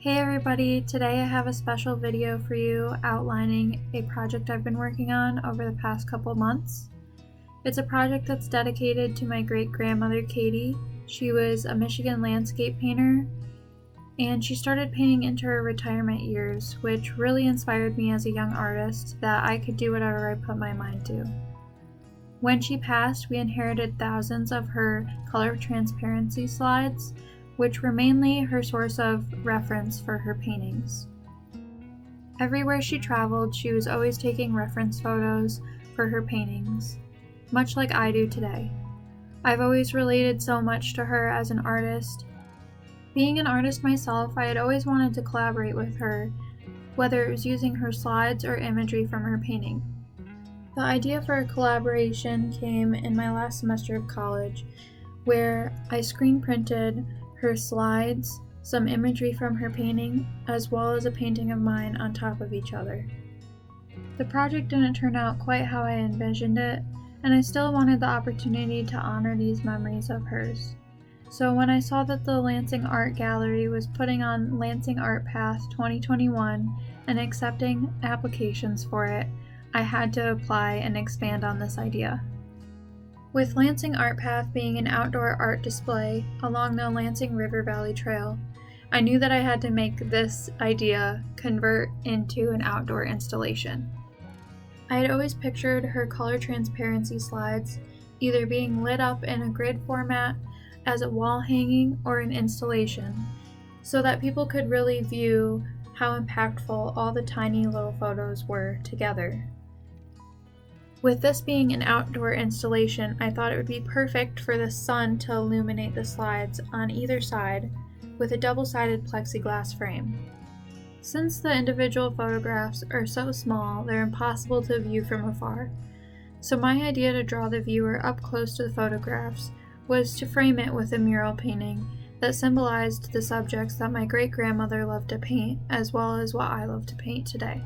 Hey everybody, today I have a special video for you outlining a project I've been working on over the past couple months. It's a project that's dedicated to my great-grandmother Katie. She was a Michigan landscape painter, and she started painting into her retirement years, which really inspired me as a young artist that I could do whatever I put my mind to. When she passed, we inherited thousands of her color transparency slides, which were mainly her source of reference for her paintings. Everywhere she traveled, she was always taking reference photos for her paintings, much like I do today. I've always related so much to her as an artist. Being an artist myself, I had always wanted to collaborate with her, whether it was using her slides or imagery from her painting. The idea for a collaboration came in my last semester of college, where I screen printed her slides, some imagery from her painting, as well as a painting of mine on top of each other. The project didn't turn out quite how I envisioned it, and I still wanted the opportunity to honor these memories of hers. So when I saw that the Lansing Art Gallery was putting on Lansing Art Path 2021 and accepting applications for it, I had to apply and expand on this idea. With Lansing Art Path being an outdoor art display along the Lansing River Valley Trail, I knew that I had to make this idea convert into an outdoor installation. I had always pictured her color transparency slides either being lit up in a grid format as a wall hanging or an installation, so that people could really view how impactful all the tiny little photos were together. With this being an outdoor installation, I thought it would be perfect for the sun to illuminate the slides on either side with a double-sided plexiglass frame. Since the individual photographs are so small, they're impossible to view from afar. So my idea to draw the viewer up close to the photographs was to frame it with a mural painting that symbolized the subjects that my great-grandmother loved to paint, as well as what I love to paint today.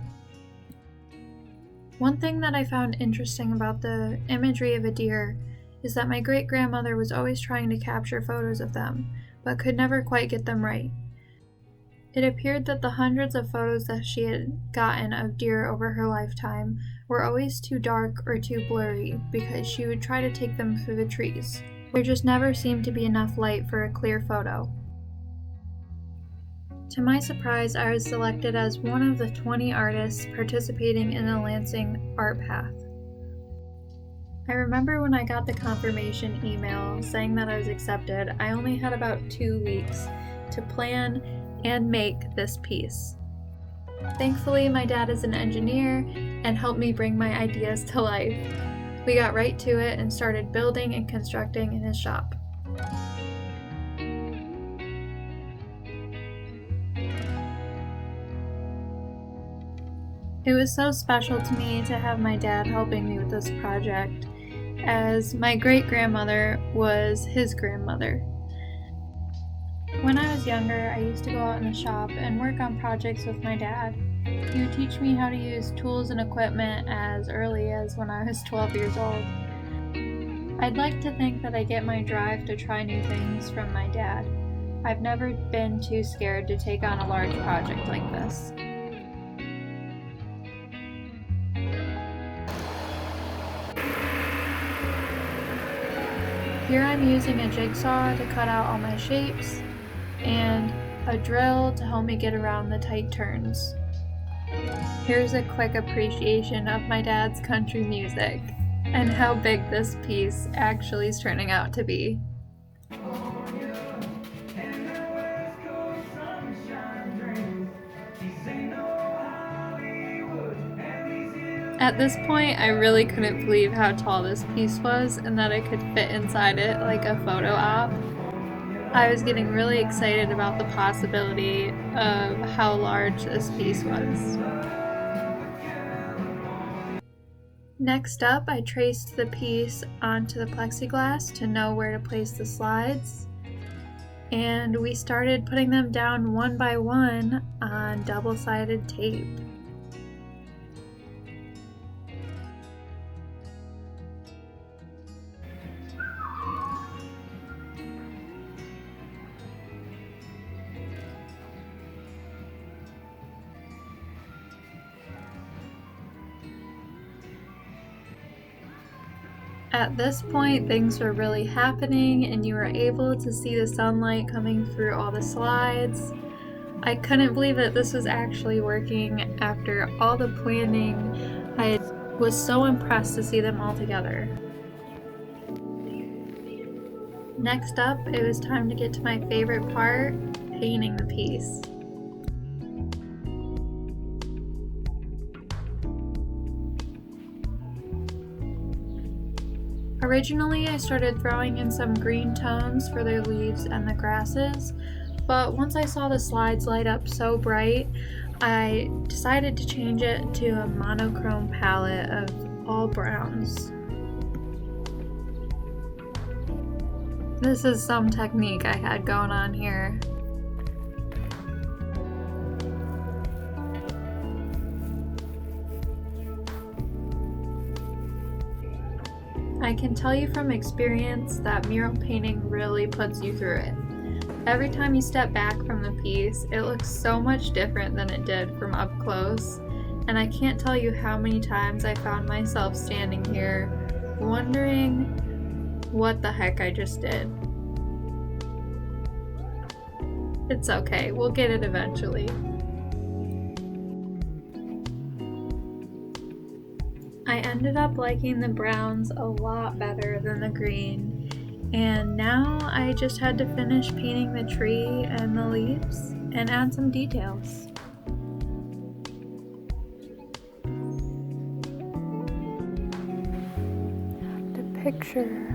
One thing that I found interesting about the imagery of a deer is that my great-grandmother was always trying to capture photos of them, but could never quite get them right. It appeared that the hundreds of photos that she had gotten of deer over her lifetime were always too dark or too blurry because she would try to take them through the trees. There just never seemed to be enough light for a clear photo. To my surprise, I was selected as one of the 20 artists participating in the Lansing Art Path. I remember when I got the confirmation email saying that I was accepted, I only had about 2 weeks to plan and make this piece. Thankfully, my dad is an engineer and helped me bring my ideas to life. We got right to it and started building and constructing in his shop. It was so special to me to have my dad helping me with this project, as my great-grandmother was his grandmother. When I was younger, I used to go out in the shop and work on projects with my dad. He would teach me how to use tools and equipment as early as when I was 12 years old. I'd like to think that I get my drive to try new things from my dad. I've never been too scared to take on a large project like this. Here I'm using a jigsaw to cut out all my shapes, and a drill to help me get around the tight turns. Here's a quick appreciation of my dad's country music, and how big this piece actually is turning out to be. At this point, I really couldn't believe how tall this piece was and that I could fit inside it like a photo op. I was getting really excited about the possibility of how large this piece was. Next up, I traced the piece onto the plexiglass to know where to place the slides, and we started putting them down one by one on double-sided tape. At this point, things were really happening and you were able to see the sunlight coming through all the slides. I couldn't believe that this was actually working after all the planning. I was so impressed to see them all together. Next up, it was time to get to my favorite part, painting the piece. Originally, I started throwing in some green tones for the leaves and the grasses, but once I saw the slides light up so bright, I decided to change it to a monochrome palette of all browns. This is some technique I had going on here. I can tell you from experience that mural painting really puts you through it. Every time you step back from the piece, it looks so much different than it did from up close, and I can't tell you how many times I found myself standing here wondering what the heck I just did. It's okay, we'll get it eventually. I ended up liking the browns a lot better than the green, and now I just had to finish painting the tree and the leaves and add some details. To picture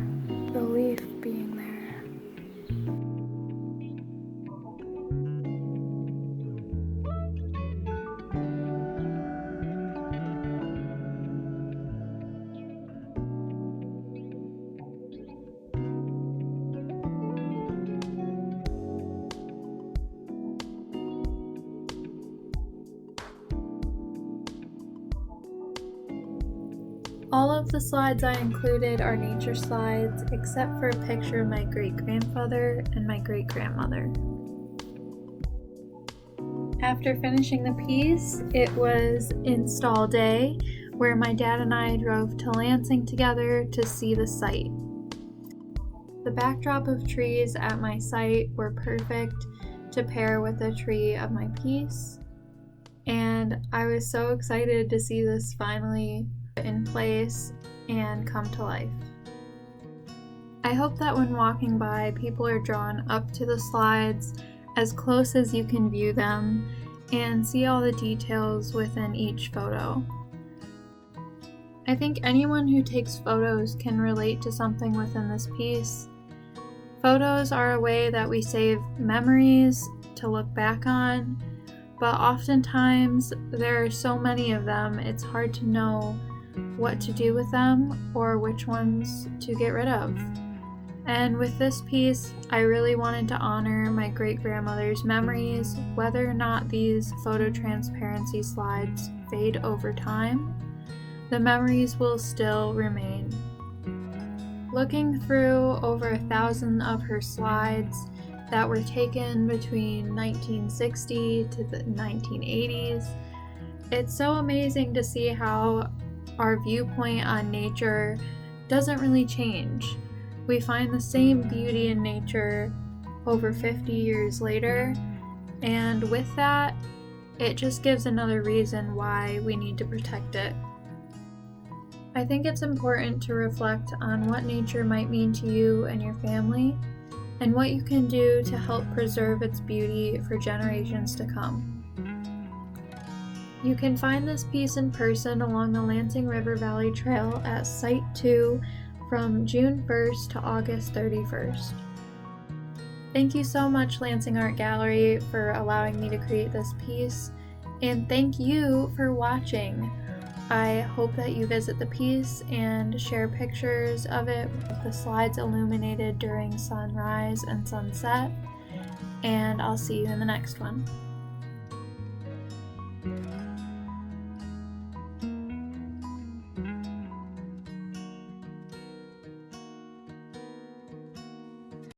the leaf being there. All of the slides I included are nature slides, except for a picture of my great-grandfather and my great-grandmother. After finishing the piece, it was install day, where my dad and I drove to Lansing together to see the site. The backdrop of trees at my site were perfect to pair with the tree of my piece, and I was so excited to see this finally in place and come to life. I hope that when walking by, people are drawn up to the slides as close as you can view them and see all the details within each photo. I think anyone who takes photos can relate to something within this piece. Photos are a way that we save memories to look back on, but oftentimes there are so many of them, it's hard to know what to do with them or which ones to get rid of. And with this piece, I really wanted to honor my great-grandmother's memories, whether or not these photo transparency slides fade over time. The memories will still remain. Looking through over 1,000 of her slides that were taken between 1960 to the 1980s, it's so amazing to see how our viewpoint on nature doesn't really change. We find the same beauty in nature over 50 years later, and with that, it just gives another reason why we need to protect it. I think it's important to reflect on what nature might mean to you and your family, and what you can do to help preserve its beauty for generations to come. You can find this piece in person along the Lansing River Valley Trail at Site 2 from June 1st to August 31st. Thank you so much, Lansing Art Gallery, for allowing me to create this piece, and thank you for watching. I hope that you visit the piece and share pictures of it with the slides illuminated during sunrise and sunset, and I'll see you in the next one.